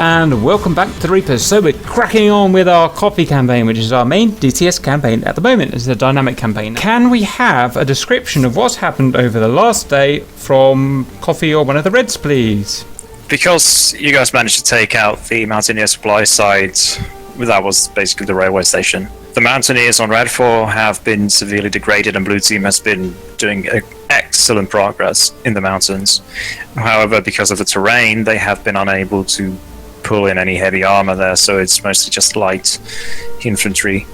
and welcome back to the Reapers. So we're cracking on with our coffee campaign, which is our main DCS campaign at the moment. It's a dynamic campaign. Can we have a description of what's happened over the last day from Coffee or one of the Reds, please? Because you guys managed to take out the Mountaineer supply side, that was basically the railway station. The Mountaineers on Red 4 have been severely degraded and Blue Team has been doing excellent progress in the mountains. However, because of the terrain, they have been unable to pull in any heavy armor there, so it's mostly just light infantry.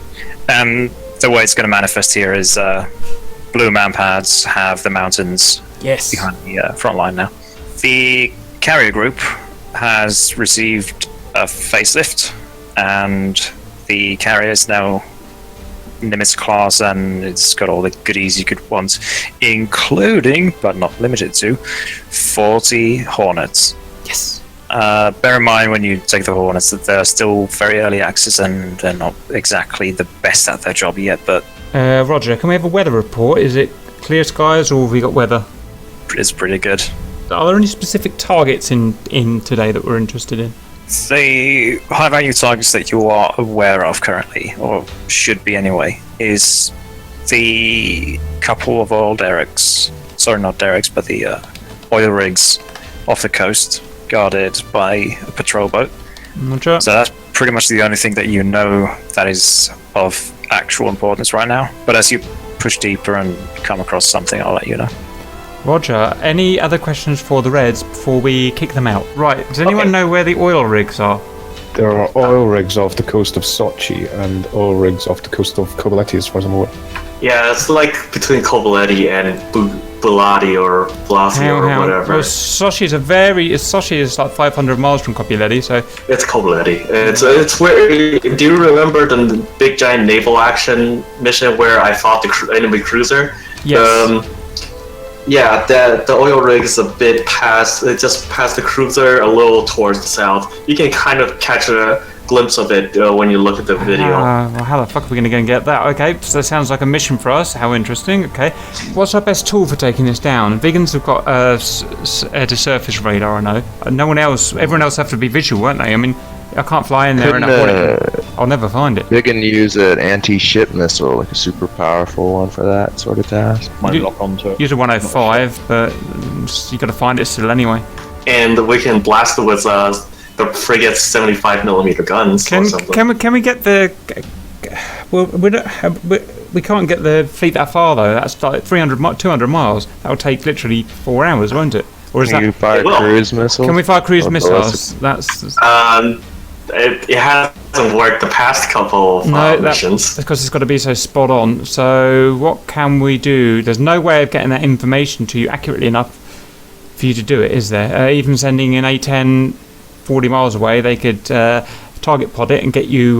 And the way it's going to manifest here is Blue Manpads have the mountains behind the front line now. The carrier group has received a facelift, and the carrier is now Nimitz class, and it's got all the goodies you could want, including, but not limited to, 40 Hornets. Yes. Bear in mind when you take the Hornets that they're still very early access and they're not exactly the best at their job yet, but... Roger, can we have a weather report? Is it clear skies or have we got weather? It's pretty good. Are there any specific targets in today that we're interested in? The high-value targets that you are aware of currently, or should be anyway, is the couple of oil derricks, sorry, not derricks, but the oil rigs off the coast, guarded by a patrol boat. Roger. So that's pretty much the only thing that you know that is of actual importance right now. But as you push deeper and come across something, I'll let you know. Roger. Any other questions for the Reds before we kick them out? Right, does anyone know where the oil rigs are? There are oil rigs off the coast of Sochi and oil rigs off the coast of Kobaleti, as far as I'm aware. Yeah, it's like between Kobaleti and Bulati or Blasi or whatever. Well, Sochi is like 500 miles from Kobaleti, so... It's Kobaleti. It's where... Do you remember the big giant naval action mission where I fought the enemy cruiser? Yes. Yeah, the oil rig is a bit past, just past the cruiser, a little towards the south. You can kind of catch a glimpse of it when you look at the video. Well, how the fuck are we going to go and get that? Okay, so that sounds like a mission for us. How interesting. Okay. What's our best tool for taking this down? Vegans have got air-to-surface radar, I know. Everyone else have to be visual, won't they? I mean, I can't fly in there and I'll never find it. They can use an anti-ship missile, like a super powerful one for that sort of task. Might lock onto it. Use a 105, but you got to find it still anyway. And we can blast it with the frigate's 75mm guns or something. Can we get the... Well, we can't get the fleet that far, though. That's like 200 miles. That'll take literally 4 hours, won't it? Or is can you fire cruise missiles? Can we fire cruise missiles? That's... It hasn't worked the past couple of missions. Because it's got to be so spot on. So what can we do? There's no way of getting that information to you accurately enough for you to do it, is there? Even sending an A-10 40 miles away, they could target pod it and get you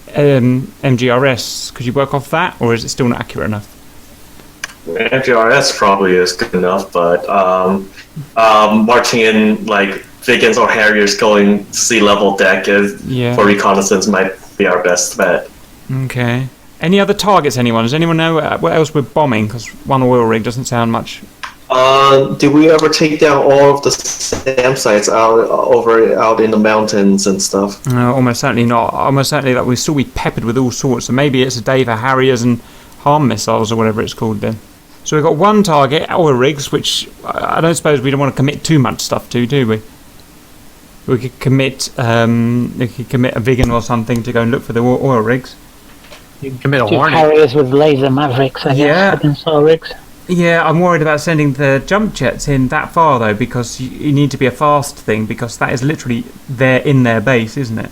MGRS. Could you work off that, or is it still not accurate enough? MGRS probably is good enough, but marching in like Vegans or Harriers going sea level deck for reconnaissance might be our best bet. Okay. Any other targets, anyone? Does anyone know what else we're bombing? Because one oil rig doesn't sound much. Did we ever take down all of the SAM sites out in the mountains and stuff? No, almost certainly not. Almost certainly that we'll still be peppered with all sorts. So maybe it's a day for Harriers and harm missiles or whatever it's called then. So we've got one target, oil rigs, which I don't suppose we don't want to commit too much stuff to, do we? We could commit a vegan or something to go and look for the oil rigs. You can commit a Hornet. Harriers with laser mavericks, I guess, against oil rigs. Yeah, I'm worried about sending the jump jets in that far though, because you need to be a fast thing, because that is literally in their base, isn't it?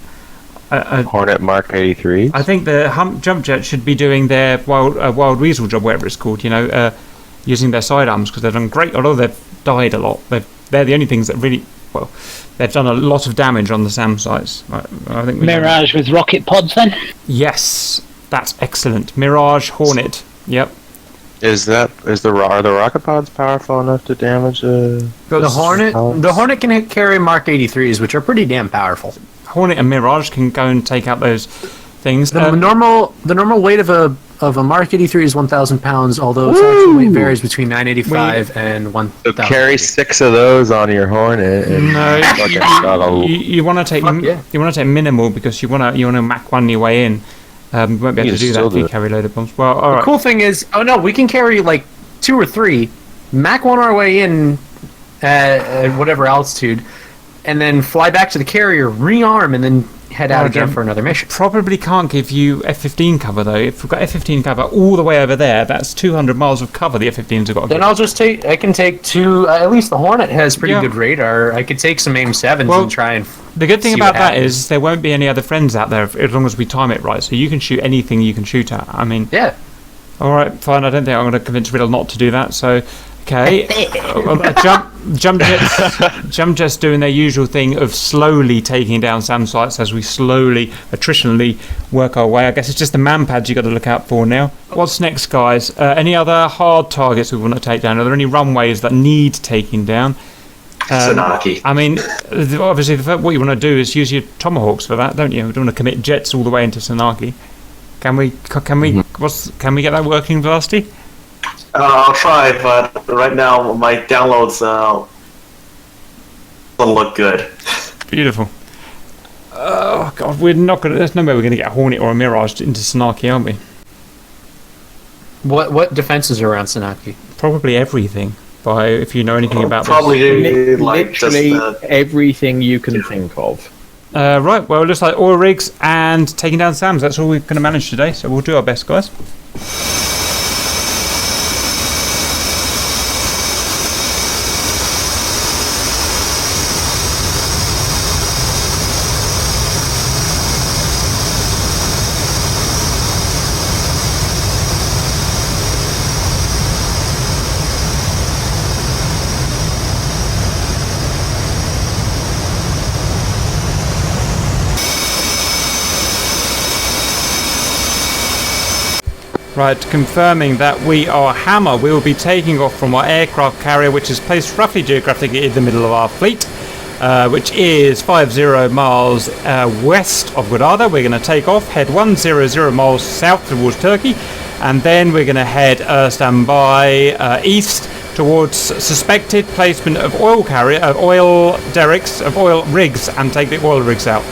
Hornet Mark 83. I think the jump jet should be doing their wild weasel job, whatever it's called. Using their sidearms, because they've done great. Although they've died a lot, they're the only things that really they've done a lot of damage on the SAM sites. I think Mirage with rocket pods, then. Yes, that's excellent. Mirage Hornet. Yep. Are the rocket pods powerful enough to damage the Hornet? The Hornet can carry Mark 83s, which are pretty damn powerful. Hornet and Mirage can go and take out those things. The normal weight of a of a Mark 83 is 1,000 pounds, although its actual weight varies between 985 and 1,000. So carry 6 of those on your Hornet. And no, you want to take minimal because you want to Mach 1 your way in. You won't be able to do that if you carry loaded bombs. Well, all right. The cool thing is, we can carry like 2 or 3, Mach 1 our way in at whatever altitude, and then fly back to the carrier, rearm, and then head out again for another mission. Probably can't give you F-15 cover though. If we've got F-15 cover all the way over there, that's 200 miles of cover the F-15s have got. Then I can take 2. At least the Hornet has pretty good radar. I could take some AIM-7s and try and. The good thing about that is there won't be any other friends out there as long as we time it right. So you can shoot anything you can shoot at. I mean. Yeah. All right, fine. I don't think I'm going to convince Riddle not to do that. So. Okay, jump jets doing their usual thing of slowly taking down SAM sites as we slowly, attritionally work our way. I guess it's just the man pads you got to look out for now. What's next, guys? Any other hard targets we want to take down? Are there any runways that need taking down? Sanaki. I mean, obviously, what you want to do is use your Tomahawks for that, don't you? We don't want to commit jets all the way into Sanaki. Can we get that working, Vlasty? I'll try, but right now my downloads don't look good. Beautiful. Oh God, there's no way we're gonna get a Hornet or a Mirage into Sanaki, aren't we? What defenses are around Sanaki? Probably everything. If you know anything about probably this. Literally everything you can think of. Right. Well, it looks like oil rigs and taking down SAMs. That's all we're going to manage today. So we'll do our best, guys. Right, confirming that we are Hammer. We will be taking off from our aircraft carrier, which is placed roughly geographically in the middle of our fleet, which is 50 miles west of Gwadar. We're going to take off, head 100 miles south towards Turkey, and then we're going to head standby east towards suspected placement of oil derricks, of oil rigs, and take the oil rigs out.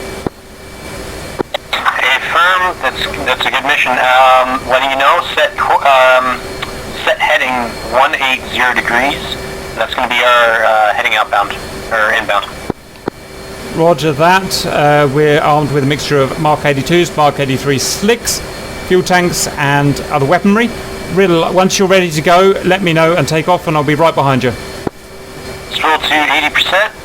That's a good mission. Letting you know, set heading 180 degrees. That's going to be our heading outbound, or inbound. Roger that. We're armed with a mixture of Mark 82s, Mark 83 slicks, fuel tanks, and other weaponry. Riddle, once you're ready to go, let me know and take off, and I'll be right behind you. Stroll to 80%.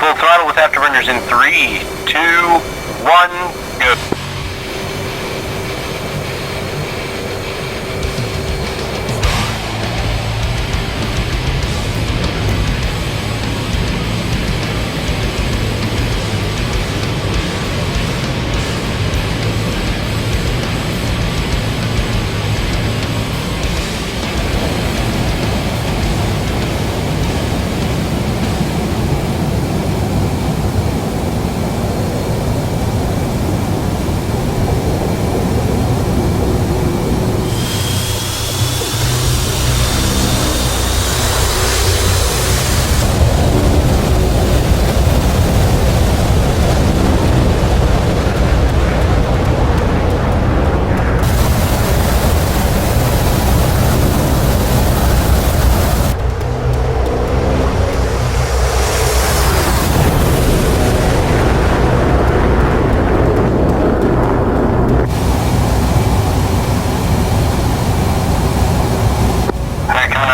Full throttle with afterburners in 3, 2, 1, go.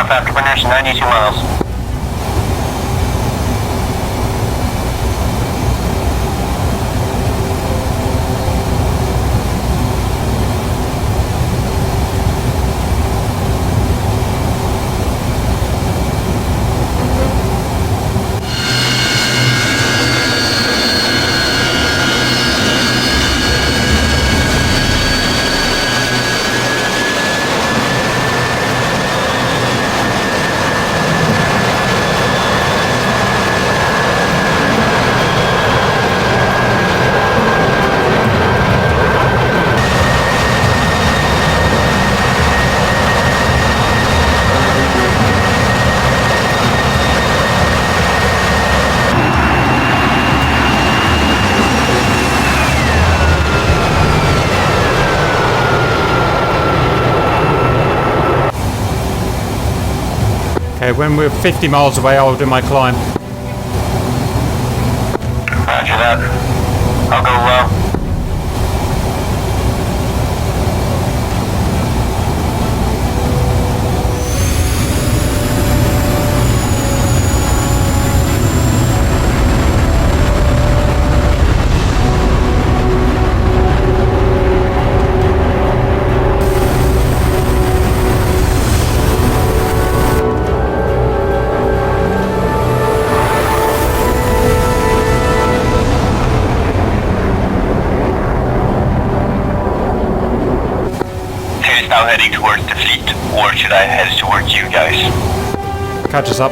Afterburners 92 miles. Okay, when we're 50 miles away, I'll do my climb. Roger that. I'll go low. Now heading towards the fleet, or should I head towards you guys? Catch us up.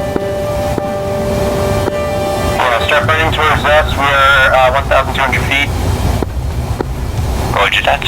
Start burning towards us. We're 1,200 feet. Roger that.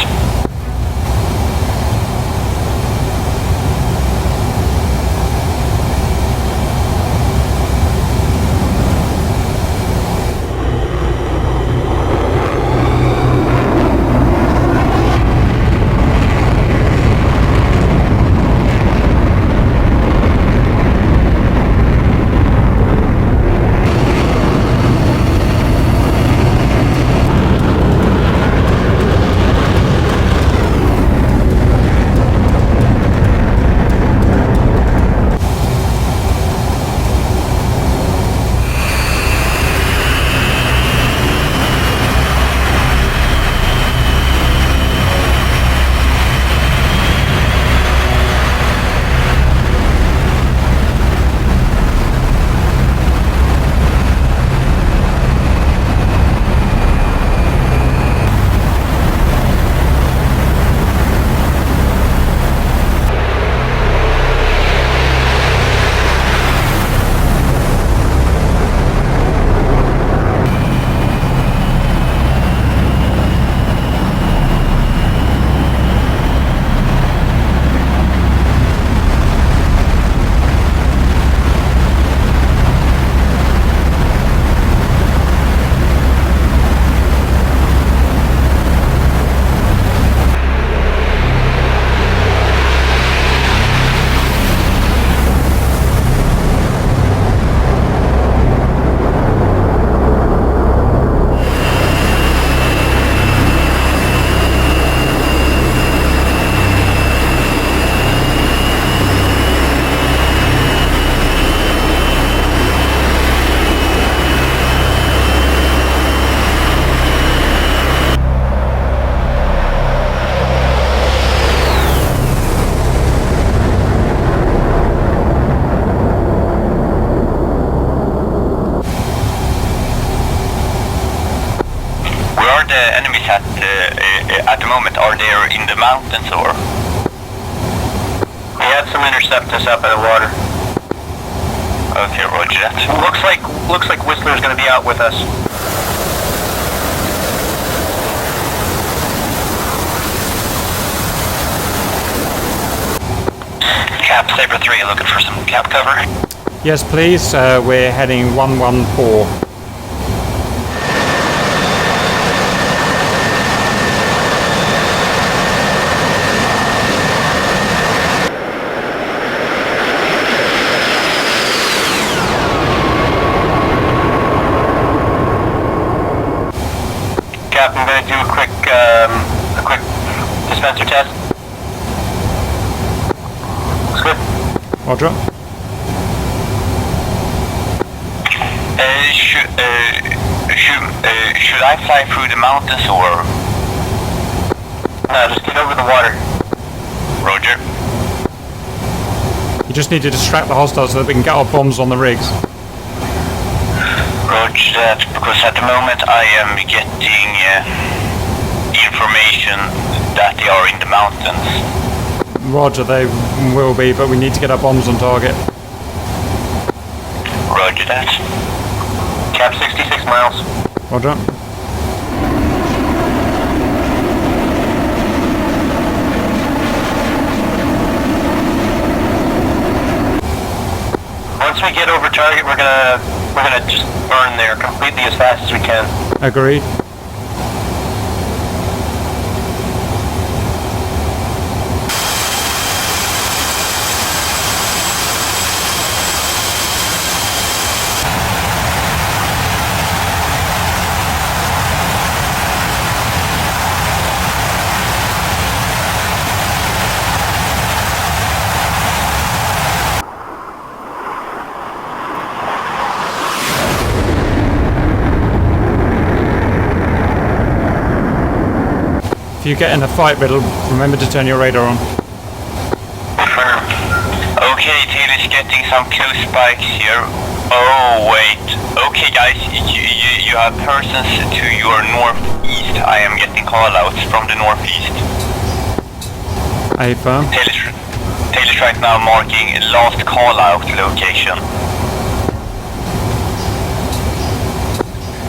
At the moment, are they in the mountains or? We had some intercept us up in the water. Okay, roger that. Looks like Whistler's gonna be out with us. Cap Saber 3, looking for some cap cover? Yes, please. We're heading 114. I'm going to do a quick dispenser test. Looks good. Roger. Should I fly through the mountains or? No, just get over the water. Roger. You just need to distract the hostiles so that we can get our bombs on the rigs. Roger that, because at the moment I am getting information that they are in the mountains. Roger, they will be, but we need to get our bombs on target. Roger that. Cap 66 miles. Roger. Once we get over target, we're gonna just burn there completely as fast as we can. Agreed. If you get in a fight, Riddle, remember to turn your radar on. Okay, Taylor's getting some close spikes here. Oh, wait. Okay, guys, you have persons to your northeast. I am getting call-outs from the northeast. Hey, firm. Taylor's right now marking last call-out location.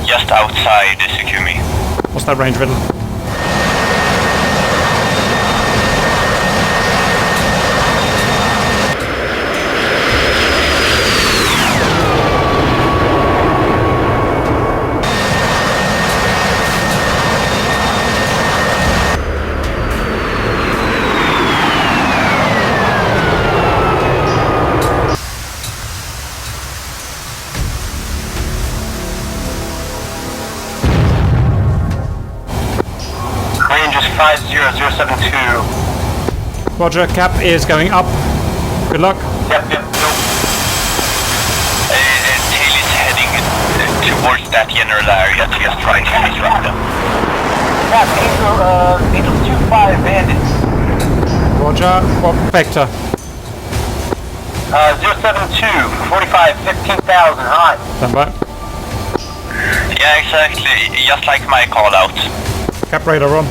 Just outside Sukumi. What's that range, Riddle? Range is 50072. Roger, cap is going up. Good luck. Yep, nope. Taylor's heading towards that general area to just try and disrupt them. Cap, Angel 25 bandits. Roger, what vector? 072, 45, 15,000, high. Stand by. Yeah, exactly, just like my call out. Cap radar on.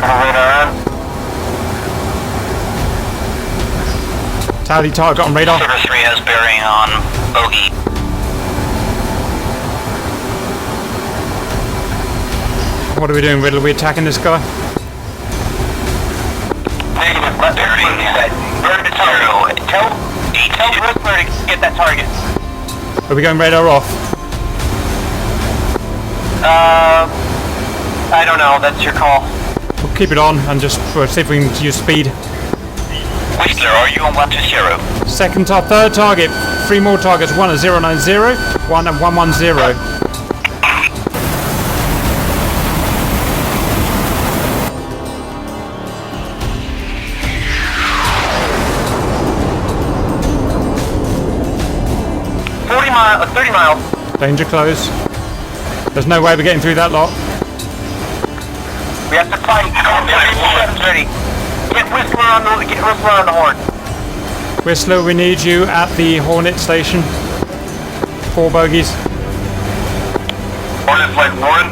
Radar on. Tally target on radar. Silver 3 has bearing on bogey. What are we doing, Riddle? Are we attacking this guy? Negative, left bearing. Bird to zero. Tell Whistler to get that target. Are we going radar off? I don't know, that's your call. We'll keep it on and just see if we can use speed. Whistler, are you on 120? Third target. 3 more targets. One at 090, one at 110. Mile, 30 miles. Danger close. There's no way we're getting through that lot. We have to fight. Ready. Get Whistler on the horn. Whistler, we need you at the Hornet station. 4 bogies. Hornet flight 1.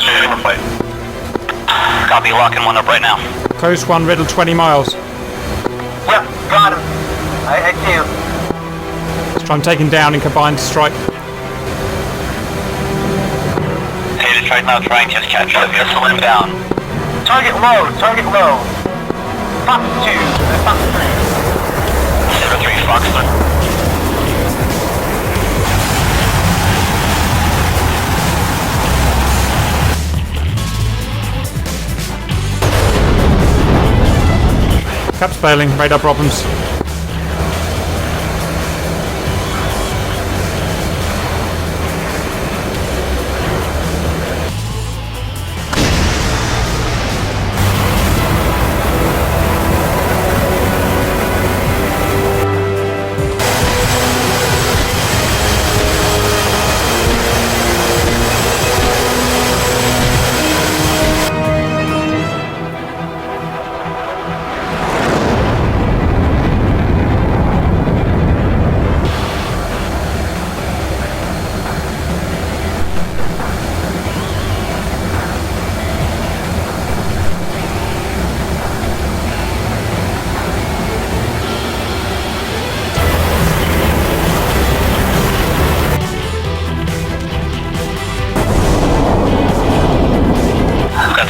Super flight. Copy, locking one up right now. Coast 1, Riddle, 20 miles. Yep, got him. I see him. Let's try and take him down in combined strike. Taylor's right now trying to catch up. Missile inbound. Target low. Fox 2. Fox 3. 03 Foxler. Cap's failing, radar problems.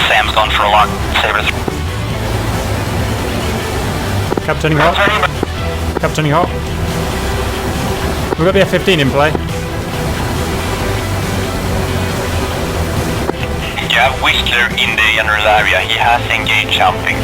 Sam's going for a lock. Saber. Cap turning hot. Cap turning hot. We've got the F-15 in play. You have Whistler in the general area. He has engaged jumping.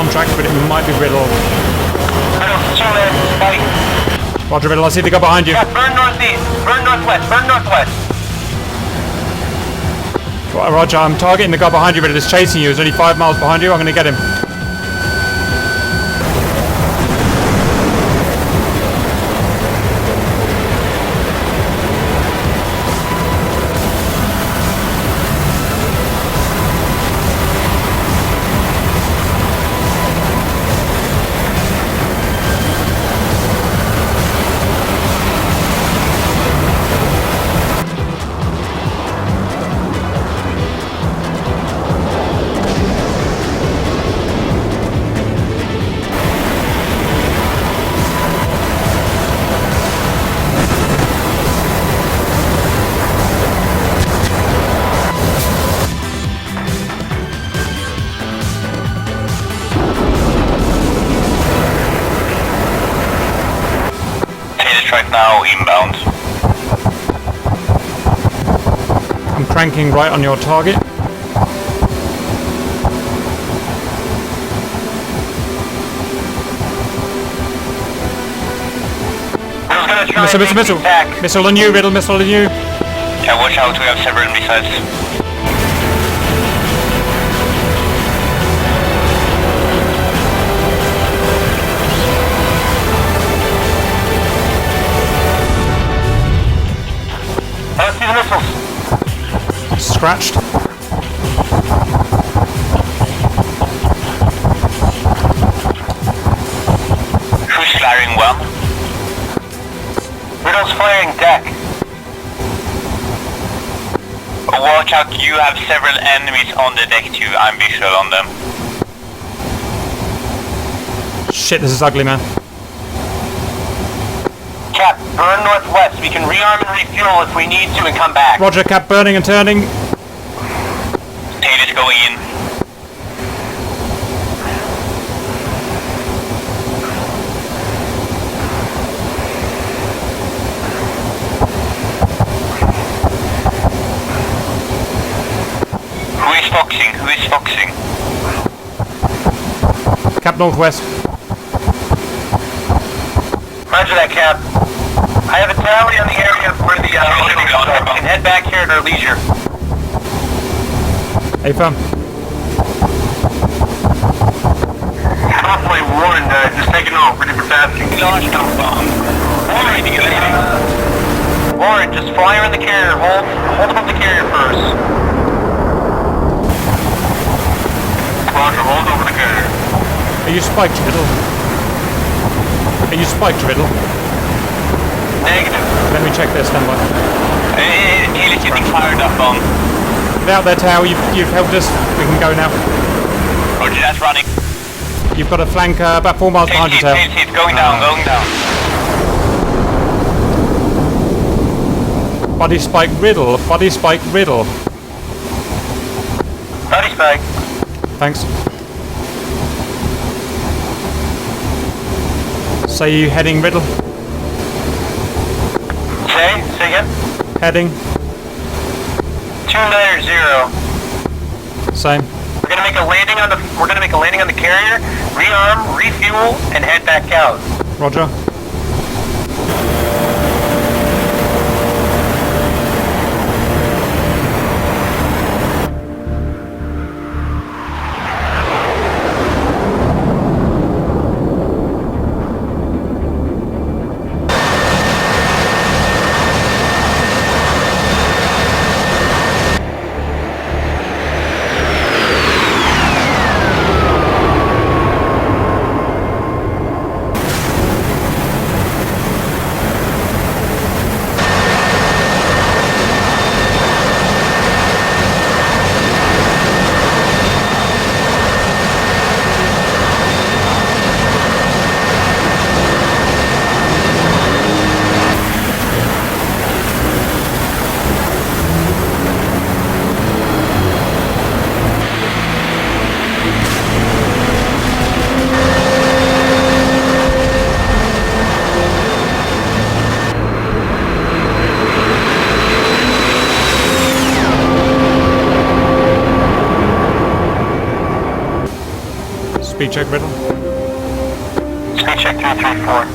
contract, but it might be Riddle. Spike. Roger, Riddle, I see the guy behind you. Yeah, burn northeast. Burn northwest. Burn northwest. Roger, I'm targeting the guy behind you, Riddle. It's chasing you. He's only 5 miles behind you. I'm going to get him. Now inbound. I'm cranking right on your target. Missile. Missile on you, Riddle, missile on you. Yeah, watch out, we have several missiles. See the missiles. Scratched. Who's firing well? Riddle's firing deck. Watch out, you have several enemies on the deck too. I'm visual on them. Shit, this is ugly, man. Cap, burn northwest. We can rearm and refuel if we need to and come back. Roger, Cap, burning and turning. Taylor's going in. Who is foxing? Cap, northwest. Roger that, Cap. I have a tally on the area where the can head back here at our leisure. Hey, fam. Convoy 1, just taking off, ready for tasking. Launched on bomb. Warren, just fire in the carrier. Hold above the carrier first. Roger, hold over the carrier. Are you spiked, Riddle? Are you spiked, Riddle? Negative. Let me check this, stand by. He's getting fired up on. Get out there, Tao. You've helped us. We can go now. Roger, that's running. You've got a flank about 4 miles behind you, Tao. Going down. Body spike Riddle. Body spike Riddle. Body spike. Thanks. Say you heading, Riddle? Say again? Heading. 290. Same. We're gonna make a landing on the carrier, rearm, refuel, and head back out. Roger. Speed check, Riddle. Speed check 334.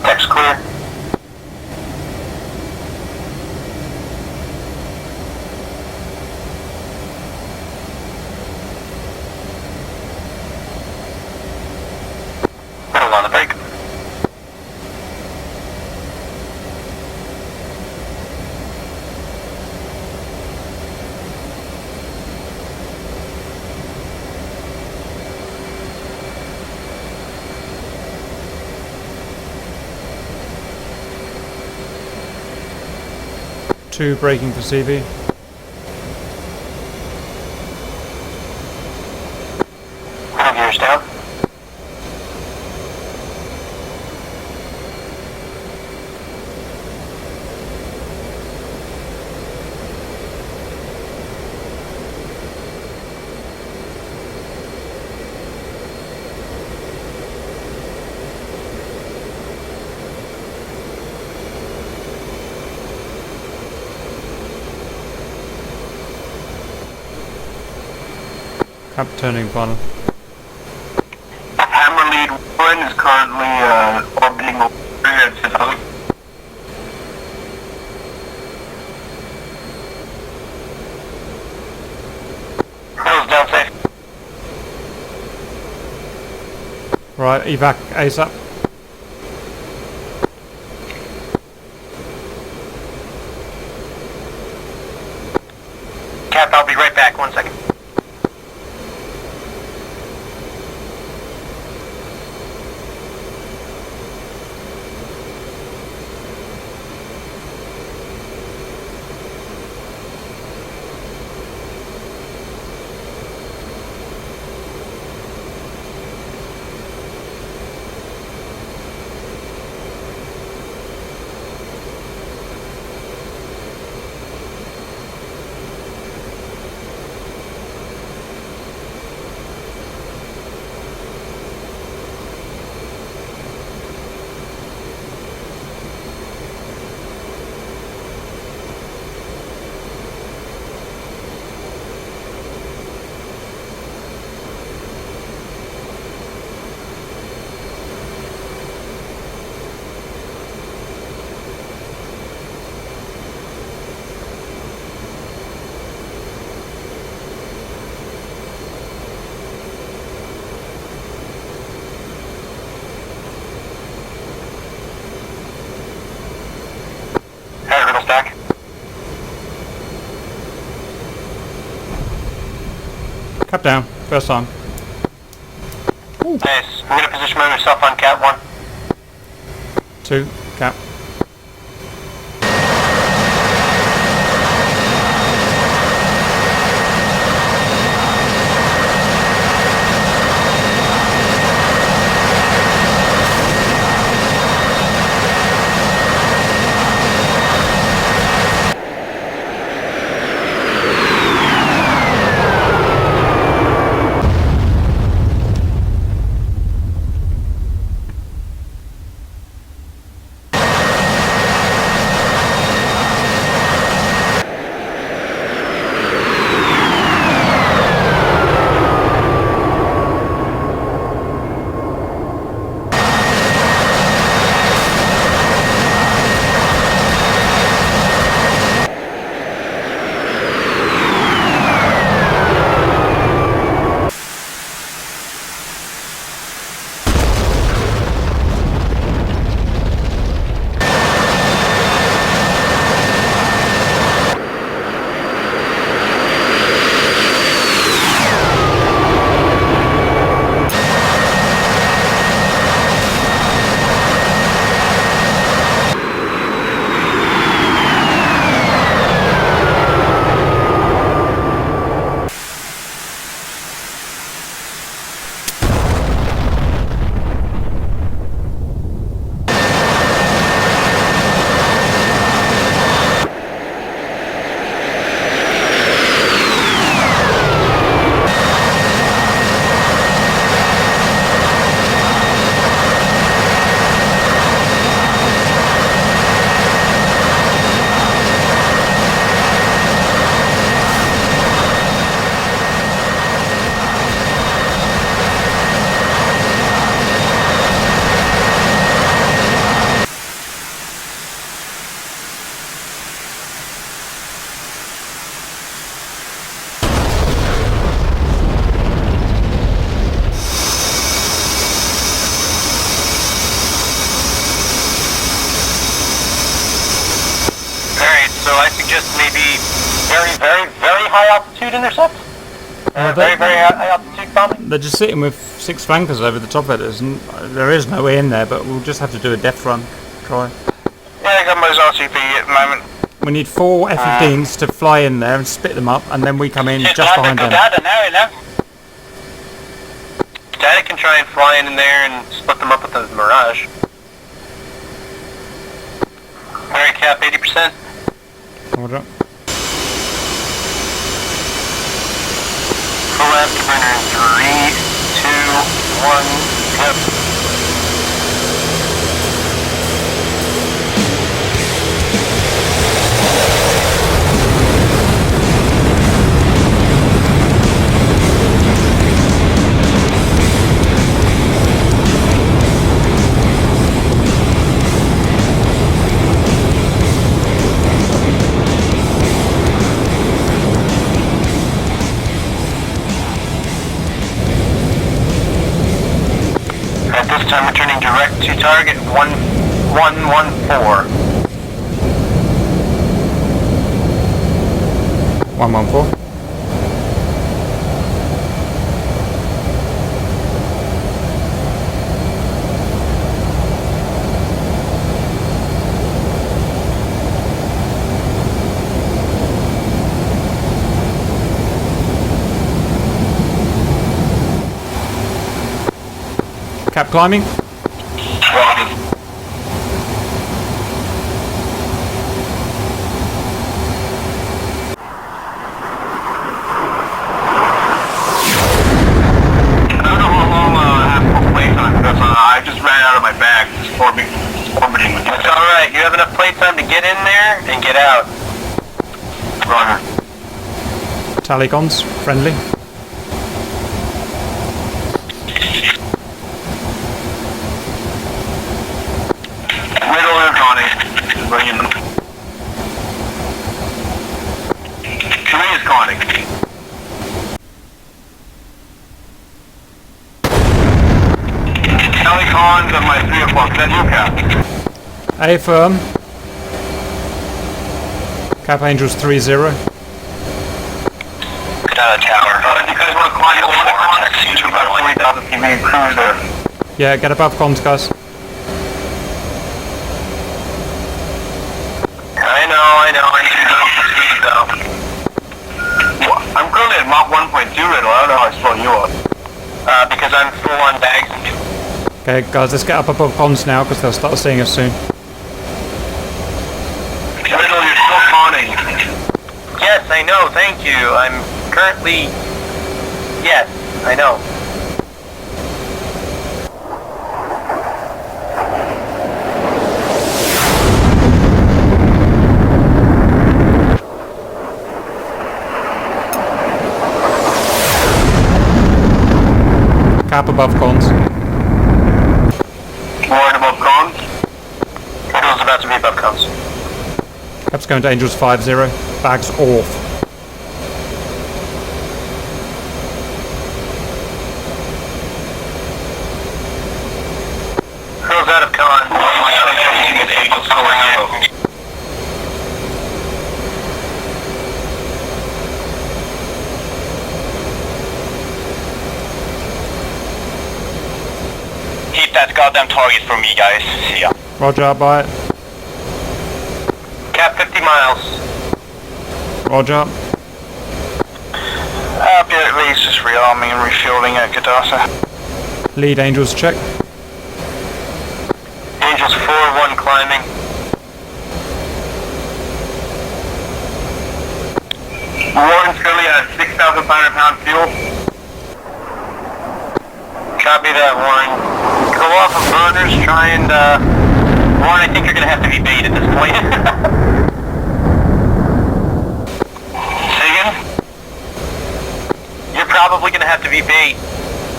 Deck's clear. Pedal on the brake. Two braking for CV. Middle gear's down. Cap turning final. Hammer lead 1 is currently orbiting over at 2000. Pedal's down safe. Right, evac ASAP. Cap, I'll be right back. 1 second. Stack. Cap down. First time. Nice. I'm gonna position myself on Cat 1. 2. Cap. just maybe very, very, very high altitude intercept? Very, very high altitude bombing? They're just sitting with 6 flankers over the top of it. There is no way in there, but we'll just have to do a depth run. Try. Yeah, I got my RCP at the moment. We need 4 F-15s to fly in there and split them up, and then we come in just behind them. Daddy can try and fly in there and split them up with the Mirage. Alright, cap 80%. Hold up. Full left, burner in 3, 2, 1, go. This time returning direct to target 1114. 114. Cap climbing. I just ran out of my bag, just orbiting. It's alright, you have enough playtime to get in there and get out. Roger. Talicons, friendly. Middle is Connie. Bringing them. 3 is Connie. Talicons of my 3 o'clock. Is that you, Cap? A firm. Cap Angels 3-0. Tower. You guys want to climb over the Connex? To about 40,000 PV cruiser. Yeah, get above comms, guys. I know. Well, I'm currently at Mach 1.2 riddle. I don't know how I slow you up. Because I'm full on bags. Okay, guys, let's get up above comms now, because they'll start seeing us soon. Riddle, you're still conning. Yes, I know. Thank you. I'm currently... Yes, I know. Cap above comms. Warren above comms. Riddle's about to be above comms. Cap's going to Angels 5-0. Bags off. Riddle's out of con. Angels 4-0. Keep that goddamn target for me, guys. See ya. Roger, bye. Cap 50 miles. Roger. Pilot leads just rearming and refueling at Gadasa. Lead Angels check. Angels 4-1 climbing. Warren's currently at 6,500 pound fuel. Copy that, Warren. Go off of burners, try and, Warren, I think you're gonna have to be bait at this point. Say again? You're probably gonna have to be bait.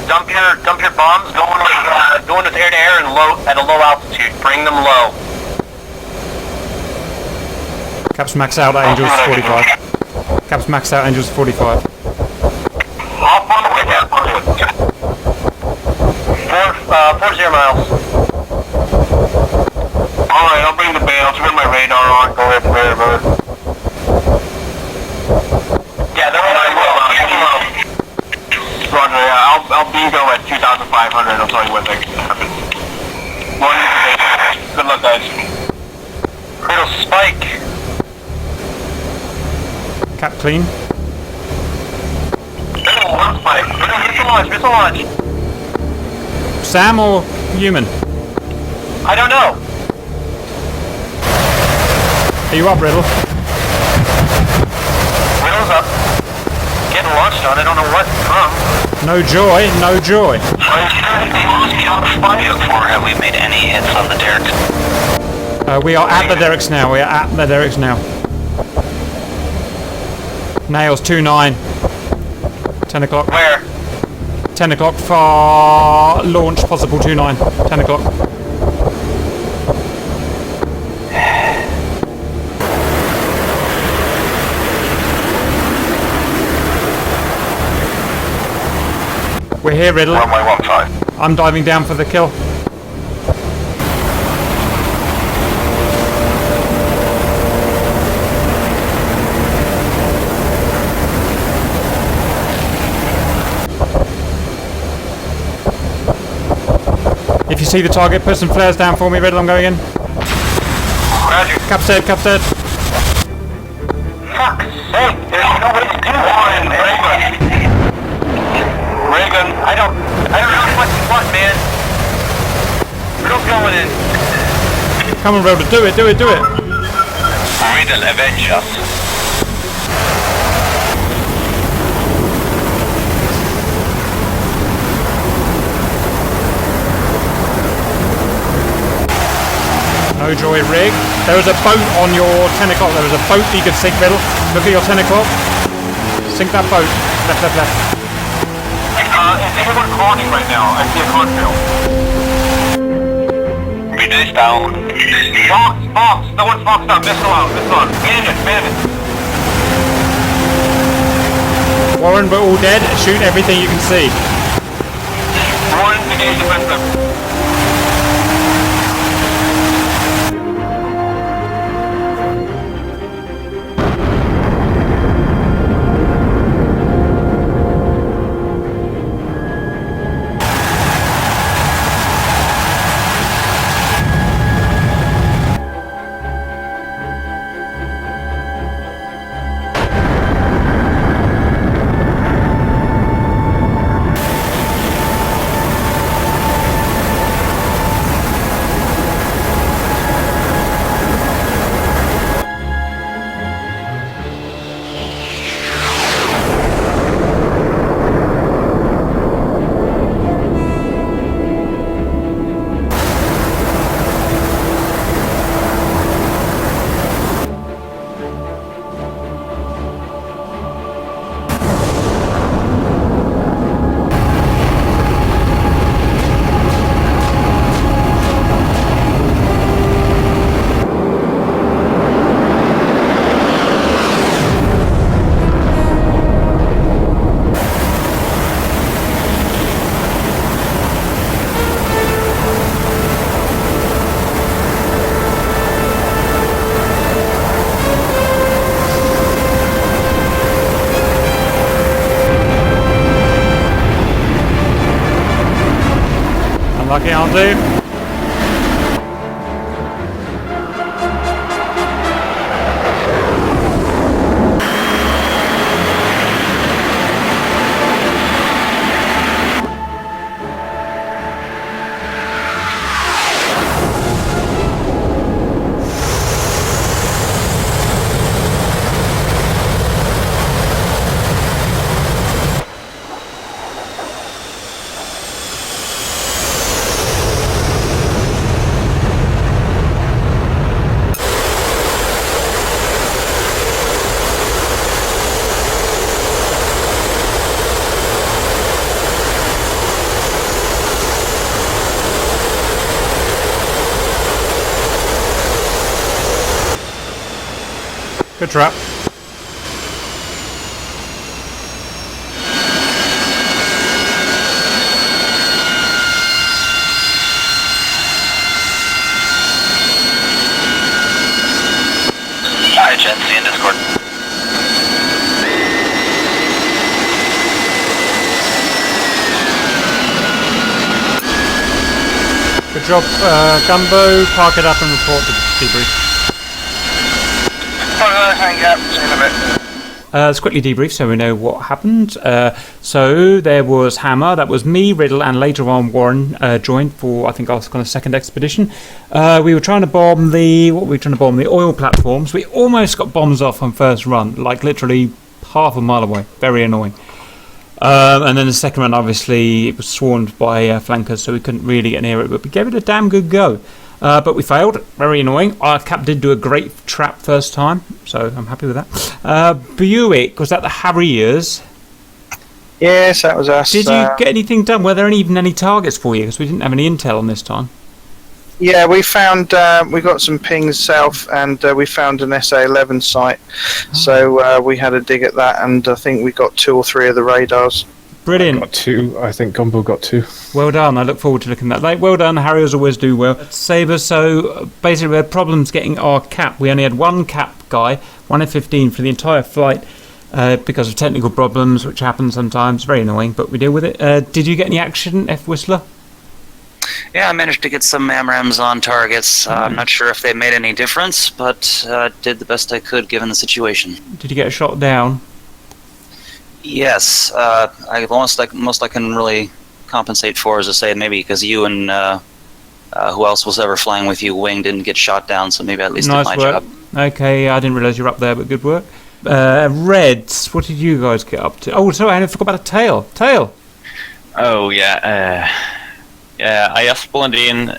Dump your bombs, going with air to air and at a low altitude. Bring them low. Caps max out at Angels 45. Caps max out Angels 45. Hop on the way down. 40 miles. Alright, I'll bring the bail. Turn my radar on. Go ahead, brother. go at 2,500. I'll tell you what happens. Good luck, guys. Cradle spike. Cap clean. Cradle one spike. Missile launch. Sam or human? I don't know. Are you up, Riddle? Riddle's up. Getting launched on. I don't know what from. No joy, no joy. Have we made any hits on the derricks? We are at the derricks now. We are at the derricks now. Nails 2-9. 10 o'clock. Where? 10 o'clock for launch, possible 2-9. 10 o'clock. We're here, Riddle. Runway 15. I'm diving down for the kill. If you see the target, put some flares down for me, Riddle. I'm going in. Roger. Capstead, capstead. Fuck's sake, there's no way to do that. Reagan, I don't know what you want, man. Riddle's going in. Come on, Riddle, do it, do it, do it. Riddle, avenge us. No joy rig. There was a boat on your 10 o'clock. There was a boat that you could sink, Riddle. Look at your 10 o'clock. Sink that boat. Left, left, left. Is anyone clocking right now? I see a clock bill. Reduce down. Box! No one's boxed down. Missile out. Man it. Warren, we're all dead. Shoot everything you can see. Warren's engaged defensive. Lucky I'll do. Good trap. Hi, Jen. See you in Discord. Good job, Gumbo. Park it up and report the debrief. Hang up, see you in a bit. Let's quickly debrief so we know what happened. So there was Hammer, that was me, Riddle, and later on Warren joined for, I think, our kind of second expedition. We were trying to bomb the oil platforms. We almost got bombs off on first run, like literally half a mile away. Very annoying. And then the second run, obviously, it was swarmed by flankers, so we couldn't really get near it, but we gave it a damn good go. But we failed. Very annoying. Our cap did do a great trap first time, so I'm happy with that. Buick, was that the Harriers? Yes, that was us. Did you get anything done? Were there even any targets for you? Because we didn't have any intel on this time. Yeah, we found we got some pings south, and we found an SA-11 site. Oh. So we had a dig at that, and I think we got 2 or 3 of the radars. Brilliant. I got 2. I think Gumbo got 2. Well done. I look forward to looking at that. Well done. Harriers always do well. Sabre, so basically we had problems getting our cap. We only had one cap guy, one F-15 for the entire flight because of technical problems, which happen sometimes. Very annoying, but we deal with it. Did you get any action, F-Whistler? Yeah, I managed to get some AMRAMs on targets. I'm not sure if they made any difference, but did the best I could given the situation. Did you get a shot down? Yes, most I can really compensate for is to say maybe because you and who else was ever flying with you, Wing, didn't get shot down, so maybe I at least did my job. Okay, I didn't realise you were up there, but good work. Reds, what did you guys get up to? Oh, sorry, I forgot about a tail. Tail. Oh yeah, I just spawned in.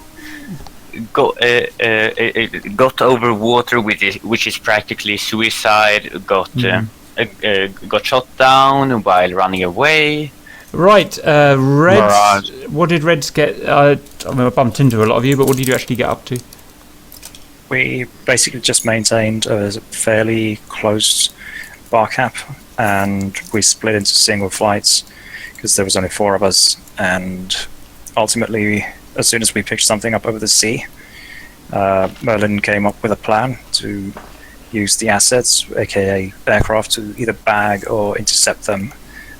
Got over water, which is practically suicide. Got shot down while running away. Right, Reds. What did Reds get? I bumped into a lot of you, but what did you actually get up to? We basically just maintained a fairly close bar cap, and we split into single flights because there was only 4 of us. And ultimately, as soon as we picked something up over the sea, Merlin came up with a plan to use the assets, aka aircraft, to either bag or intercept them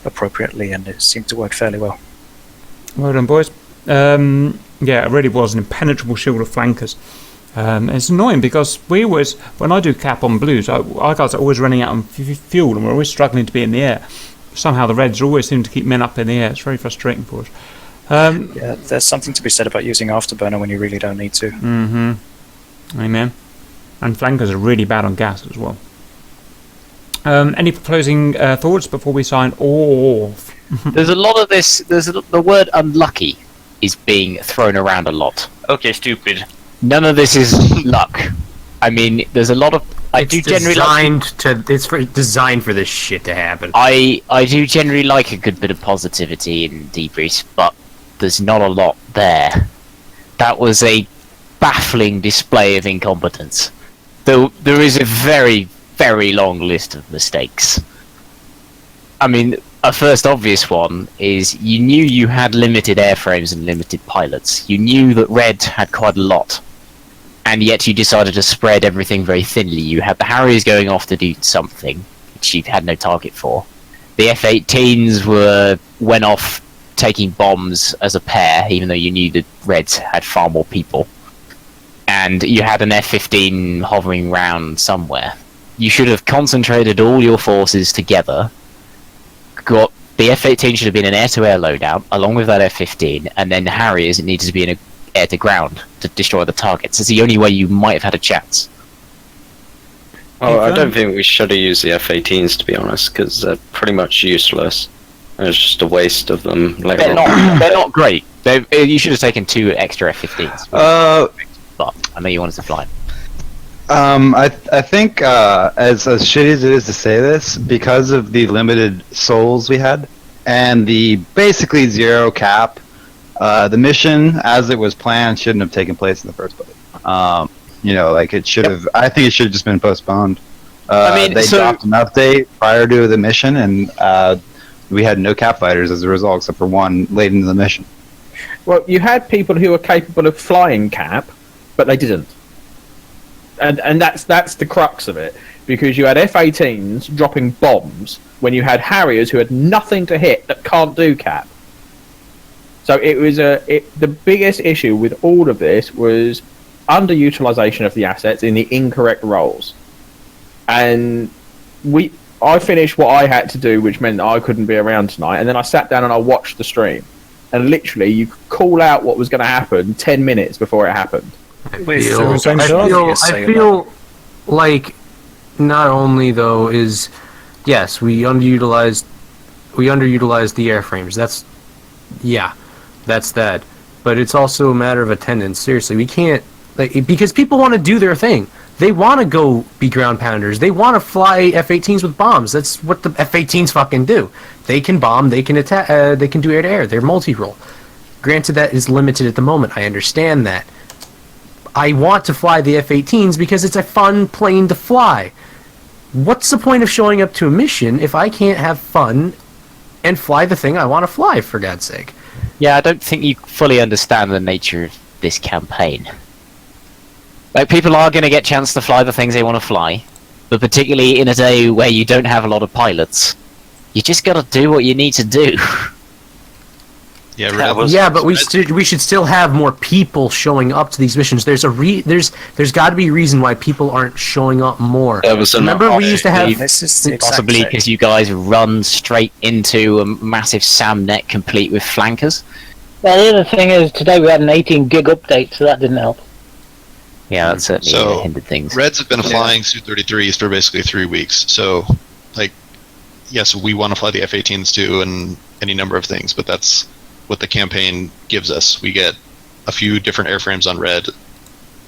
appropriately, and it seemed to work fairly well. Well done, boys. Yeah, it really was an impenetrable shield of flankers. It's annoying because we always, when I do cap on blues, our guys are always running out on fuel, and we're always struggling to be in the air. Somehow the Reds always seem to keep men up in the air. It's very frustrating for us. Yeah, there's something to be said about using afterburner when you really don't need to. Mm-hmm. Amen. And flankers are really bad on gas as well. Any closing thoughts before we sign off? There's a lot of this. The word unlucky is being thrown around a lot. Okay, stupid. None of this is luck. I mean, there's a lot of. It's designed for this shit to happen. I do generally like a good bit of positivity in debriefs, but there's not a lot there. That was a baffling display of incompetence. There is a very, very long list of mistakes. I mean, a first obvious one is you knew you had limited airframes and limited pilots. You knew that Red had quite a lot, and yet you decided to spread everything very thinly. You had the Harriers going off to do something, which you had no target for. The F-18s went off taking bombs as a pair, even though you knew the Reds had far more people. And you had an F-15 hovering around somewhere. You should have concentrated all your forces together. The F-18 should have been an air-to-air loadout, along with that F-15, and then the Harriers needed to be in an air-to-ground to destroy the targets. It's the only way you might have had a chance. Well, I don't think we should have used the F-18s, to be honest, because they're pretty much useless. And it's just a waste of them. They're not great. You should have taken 2 extra F-15s. But I know you wanted to fly. I think as shitty as it is to say this, because of the limited souls we had and the basically 0 cap, the mission as it was planned shouldn't have taken place in the first place. It should have. I think it should have just been postponed. They dropped an update prior to the mission, and we had no cap fighters as a result, except for one late into the mission. Well, you had people who were capable of flying cap, but they didn't. And that's the crux of it, because you had F-18s dropping bombs when you had Harriers who had nothing to hit that can't do cap. So it was the biggest issue with all of this was underutilization of the assets in the incorrect roles, and I finished what I had to do, which meant that I couldn't be around tonight, and then I sat down and I watched the stream, and literally you could call out what was going to happen 10 minutes before it happened. I feel like not only though is yes we underutilized the airframes. That's that. But it's also a matter of attendance. Seriously, we can't because people want to do their thing. They want to go be ground pounders. They want to fly F-18s with bombs. That's what the F-18s fucking do. They can bomb. They can attack. They can do air-to-air. They're multi-role. Granted, that is limited at the moment. I understand that. I want to fly the F-18s because it's a fun plane to fly. What's the point of showing up to a mission if I can't have fun and fly the thing I want to fly, for God's sake? Yeah, I don't think you fully understand the nature of this campaign. Like, people are going to get a chance to fly the things they want to fly, but particularly in a day where you don't have a lot of pilots, you just got to do what you need to do. But we should still have more people showing up to these missions. There's got to be a reason why people aren't showing up more. Remember, we used to have possibly because you guys run straight into a massive SAM net complete with flankers. Well, the other thing is today we had an 18 gig update, so that didn't help. Yeah, that certainly hindered things. Reds have been flying Su-33s for basically 3 weeks, so yes, we want to fly the F-18s too, and any number of things, but that's what the campaign gives us. We get a few different airframes on Red,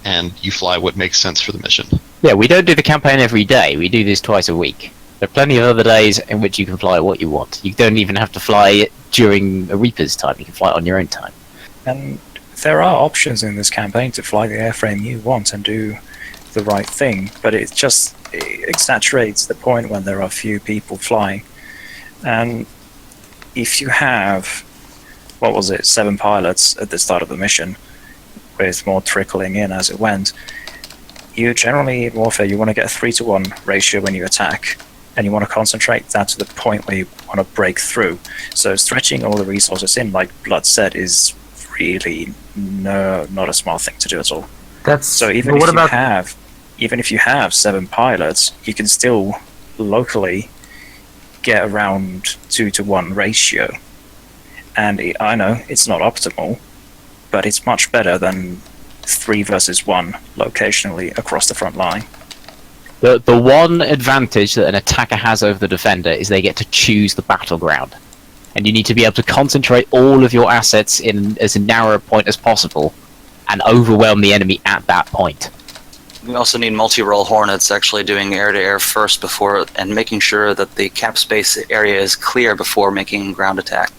and you fly what makes sense for the mission. Yeah, we don't do the campaign every day. We do this twice a week. There are plenty of other days in which you can fly what you want. You don't even have to fly it during a Reaper's time. You can fly it on your own time. And there are options in this campaign to fly the airframe you want and do the right thing, but it just exaggerates the point when there are few people flying. And if you have 7 pilots at the start of the mission, with more trickling in as it went, you generally, in warfare, you want to get a 3-to-1 ratio when you attack, and you want to concentrate that to the point where you want to break through. So stretching all the resources in, like Blood said, is really not a smart thing to do at all. So even if you have 7 pilots, you can still locally get around 2-to-1 ratio. And I know it's not optimal, but it's much better than 3 versus 1 locationally across the front line. The one advantage that an attacker has over the defender is they get to choose the battleground. And you need to be able to concentrate all of your assets in as narrow a point as possible and overwhelm the enemy at that point. We also need multi-role Hornets actually doing air-to-air first before, and making sure that the cap space area is clear before making ground attack.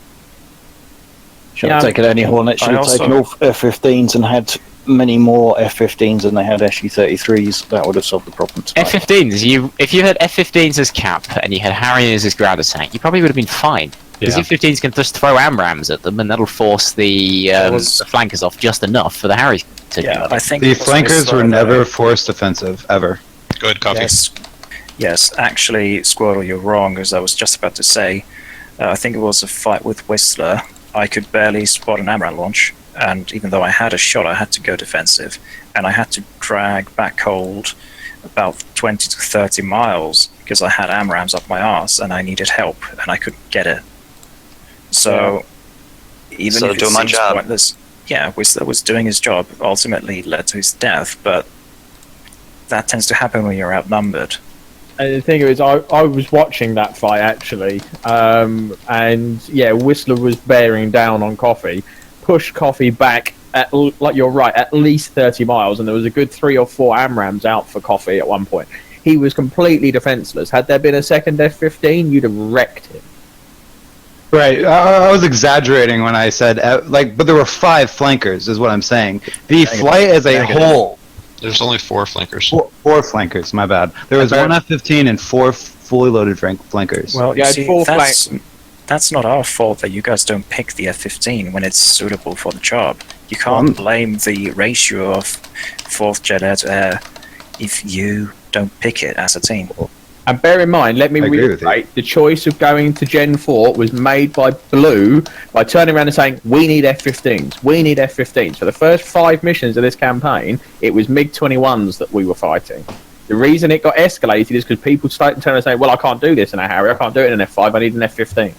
Should have taken any Hornets, should have taken all F-15s and had many more F-15s than they had Su-33s. That would have solved the problem. F-15s, if you had F-15s as cap and you had Harriers as ground attack, you probably would have been fine. Because F-15s can just throw AMRAAMs at them, and that'll force the flankers off just enough for the Harriers to I think the flankers were never forced offensive, ever. Good copy. Yes, actually, Squirrel, you're wrong, as I was just about to say. I think it was a fight with Whistler. I could barely spot an AMRAAM launch, and even though I had a shot, I had to go defensive, and I had to drag back cold about 20 to 30 miles because I had AMRAAMs up my arse and I needed help and I couldn't get it. So even if it seems pointless, Whistler was doing his job, ultimately led to his death, but that tends to happen when you're outnumbered. And the thing is, I was watching that fight actually, and Whistler was bearing down on Coffee, pushed Coffee back at, like you're right, at least 30 miles, and there was a good 3 or 4 AMRAAMs out for Coffee at one point. He was completely defenseless. Had there been a second F-15, you'd have wrecked him. Right, I was exaggerating when I said, but there were 5 flankers, is what I'm saying. The flight as a whole... There's only 4 flankers. 4 flankers, my bad. There was 1 F-15 and 4 fully loaded flankers. Well, you see, that's not our fault that you guys don't pick the F-15 when it's suitable for the job. You can't blame the ratio of 4th Jet air to air if you don't pick it as a team. And bear in mind, let me reiterate, the choice of going to Gen 4 was made by Blue by turning around and saying, we need F-15s, we need F-15s. For the first 5 missions of this campaign, it was MiG-21s that we were fighting. The reason it got escalated is because people started to turn and say, well, I can't do this in a Harrier, I can't do it in an F5, I need an F-15.